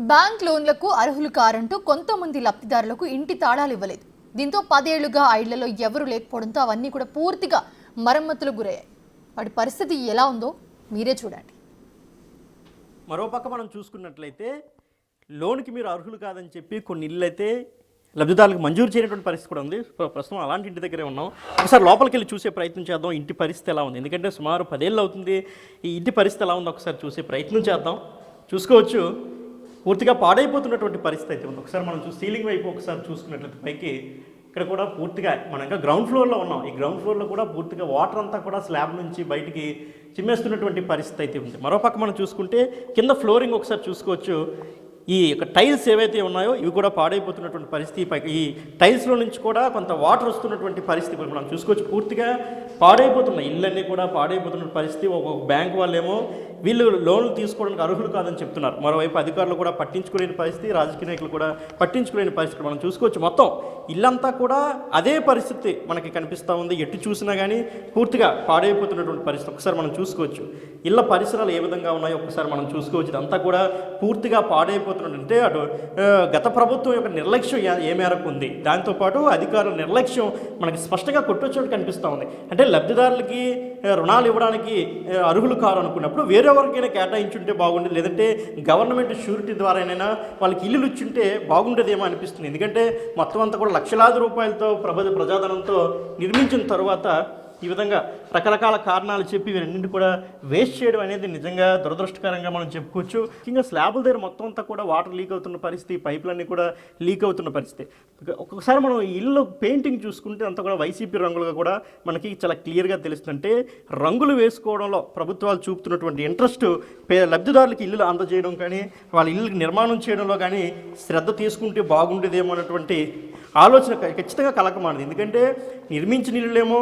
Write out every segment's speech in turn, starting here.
Bank లోన్లకు అర్హులు కారంటూ కొంతమంది లబ్ధిదారులకు ఇంటి తాళాలు ఇవ్వలేదు. దీంతో 10 ఏళ్లుగా ఆ ఇళ్లలో ఎవరూ లేకపోవడంతో అవన్నీ కూడా పూర్తిగా మరమ్మతులకు గురయ్యాయి. వాటి పరిస్థితి ఎలా ఉందో మీరే చూడండి. మరోపక్క మనం చూసుకున్నట్లయితే లోన్కి మీరు అర్హులు కాదని చెప్పి కొన్ని ఇళ్ళు అయితే లబ్ధిదారులకు మంజూరు చేయనటువంటి పరిస్థితి కూడా ఉంది. ప్రస్తుతం అలాంటి ఇంటి దగ్గరే ఉన్నాం. ఒకసారి లోపలికి వెళ్ళి చూసే ప్రయత్నం చేద్దాం. ఇంటి పరిస్థితి ఎలా ఉంది, ఎందుకంటే సుమారు 10 ఏళ్ళు అవుతుంది. ఈ ఇంటి పరిస్థితి ఎలా ఉందో ఒకసారి చూసే ప్రయత్నం చేద్దాం. చూసుకోవచ్చు, పూర్తిగా పాడైపోతున్నటువంటి పరిస్థితి అయితే ఉంది. ఒకసారి మనం సీలింగ్ వైపు ఒకసారి చూసుకున్నట్లయితే పైకి ఇక్కడ కూడా పూర్తిగా మనం ఇంకా గ్రౌండ్ ఫ్లోర్లో ఉన్నాం. ఈ గ్రౌండ్ ఫ్లోర్లో కూడా పూర్తిగా వాటర్ అంతా కూడా స్లాబ్ నుంచి బయటికి చిమ్మేస్తున్నటువంటి పరిస్థితి అయితే ఉంది. మరోపక్క మనం చూసుకుంటే కింద ఫ్లోరింగ్ ఒకసారి చూసుకోవచ్చు. ఈ యొక్క టైల్స్ ఏవైతే ఉన్నాయో ఇవి కూడా పాడైపోతున్నటువంటి పరిస్థితి. పైకి ఈ టైల్స్లో నుంచి కూడా కొంత వాటర్ వస్తున్నటువంటి పరిస్థితి మనం చూసుకోవచ్చు. పూర్తిగా పాడైపోతున్న ఇళ్ళన్నీ కూడా పాడైపోతున్న పరిస్థితి. ఒక బ్యాంక్ వాళ్ళేమో వీళ్ళు లోన్లు తీసుకోవడానికి అర్హులు కాదని చెప్తున్నారు. మరోవైపు అధికారులు కూడా పట్టించుకోలేని పరిస్థితి, రాజకీయ నాయకులు కూడా పట్టించుకోలేని పరిస్థితి మనం చూసుకోవచ్చు. మొత్తం ఇల్లంతా కూడా అదే పరిస్థితి మనకి కనిపిస్తూ ఉంది. ఎటు చూసినా కానీ పూర్తిగా పాడైపోతున్నటువంటి పరిస్థితి ఒకసారి మనం చూసుకోవచ్చు. ఇళ్ళ పరిసరాలు ఏ విధంగా ఉన్నాయో ఒకసారి మనం చూసుకోవచ్చు. ఇదంతా కూడా పూర్తిగా పాడైపోతున్నట్టు అటు గత ప్రభుత్వం యొక్క నిర్లక్ష్యం ఏ మేరకు ఉంది, దాంతోపాటు అధికారుల నిర్లక్ష్యం మనకి స్పష్టంగా కొట్టొచ్చినట్టు కనిపిస్తూ ఉంది. అంటే లబ్ధిదారులకి రుణాలు ఇవ్వడానికి అర్హులు కారు అనుకున్నప్పుడు వేరెవరికైనా కేటాయించుంటే బాగుండేది, లేదంటే గవర్నమెంట్ షూరిటీ ద్వారానైనా వాళ్ళకి ఇల్లులు ఇచ్చుంటే బాగుండేదేమో అనిపిస్తుంది. ఎందుకంటే మొత్తం అంతా కూడా లక్షలాది రూపాయలతో ప్రజాధనంతో నిర్మించిన తర్వాత ఈ విధంగా రకరకాల కారణాలు చెప్పి వీరన్నింటి కూడా వేస్ట్ చేయడం అనేది నిజంగా దురదృష్టకరంగా మనం చెప్పుకోవచ్చు. ముఖ్యంగా స్లాబుల దగ్గర మొత్తం అంతా కూడా వాటర్ లీక్ అవుతున్న పరిస్థితి, పైపులన్నీ కూడా లీక్ అవుతున్న పరిస్థితి. ఒక్కొక్కసారి మనం ఇల్లు పెయింటింగ్ చూసుకుంటే అంతా కూడా వైసీపీ రంగులుగా కూడా మనకి చాలా క్లియర్గా తెలుస్తుంటే రంగులు వేసుకోవడంలో ప్రభుత్వాలు చూపుతున్నటువంటి ఇంట్రెస్ట్ లబ్ధిదారులకి ఇల్లులు అందజేయడం కానీ వాళ్ళ ఇల్లు నిర్మాణం చేయడంలో కానీ శ్రద్ధ తీసుకుంటే బాగుండేదేమో అన్నటువంటి ఆలోచన ఖచ్చితంగా కలకమానది. ఎందుకంటే నిర్మించిన ఇల్లులేమో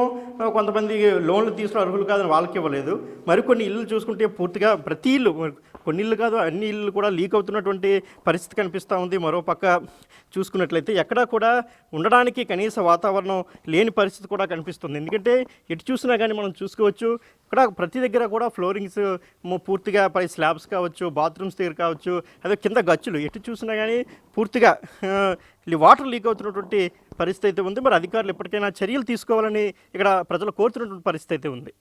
కొంతమంది లోన్లు తీసుకుని అర్హులు కాదని వాళ్ళకి ఇవ్వలేదు. మరికొన్ని ఇల్లు చూసుకుంటే పూర్తిగా ప్రతి ఇల్లు, కొన్ని ఇల్లు కాదు అన్ని ఇల్లు కూడా లీక్ అవుతున్నటువంటి పరిస్థితి కనిపిస్తూ ఉంది. మరోపక్క చూసుకున్నట్లయితే ఎక్కడా కూడా ఉండడానికి కనీస వాతావరణం లేని పరిస్థితి కూడా కనిపిస్తుంది. ఎందుకంటే ఎటు చూసినా కానీ మనం చూసుకోవచ్చు, ఇక్కడ ప్రతి దగ్గర కూడా ఫ్లోరింగ్స్ పూర్తిగా పై స్లాబ్స్ కావచ్చు, బాత్రూమ్స్ దగ్గర కావచ్చు, అదే కింద గచ్చులు ఎటు చూసినా కానీ పూర్తిగా వాటర్ లీక్ అవుతున్నటువంటి పరిస్థితి అయితే ఉంది. మరి అధికారులు ఎప్పటికైనా చర్యలు తీసుకోవాలని ఇక్కడ ప్రజలు కోరుతున్నటువంటి పరిస్థితి అయితే ఉంది.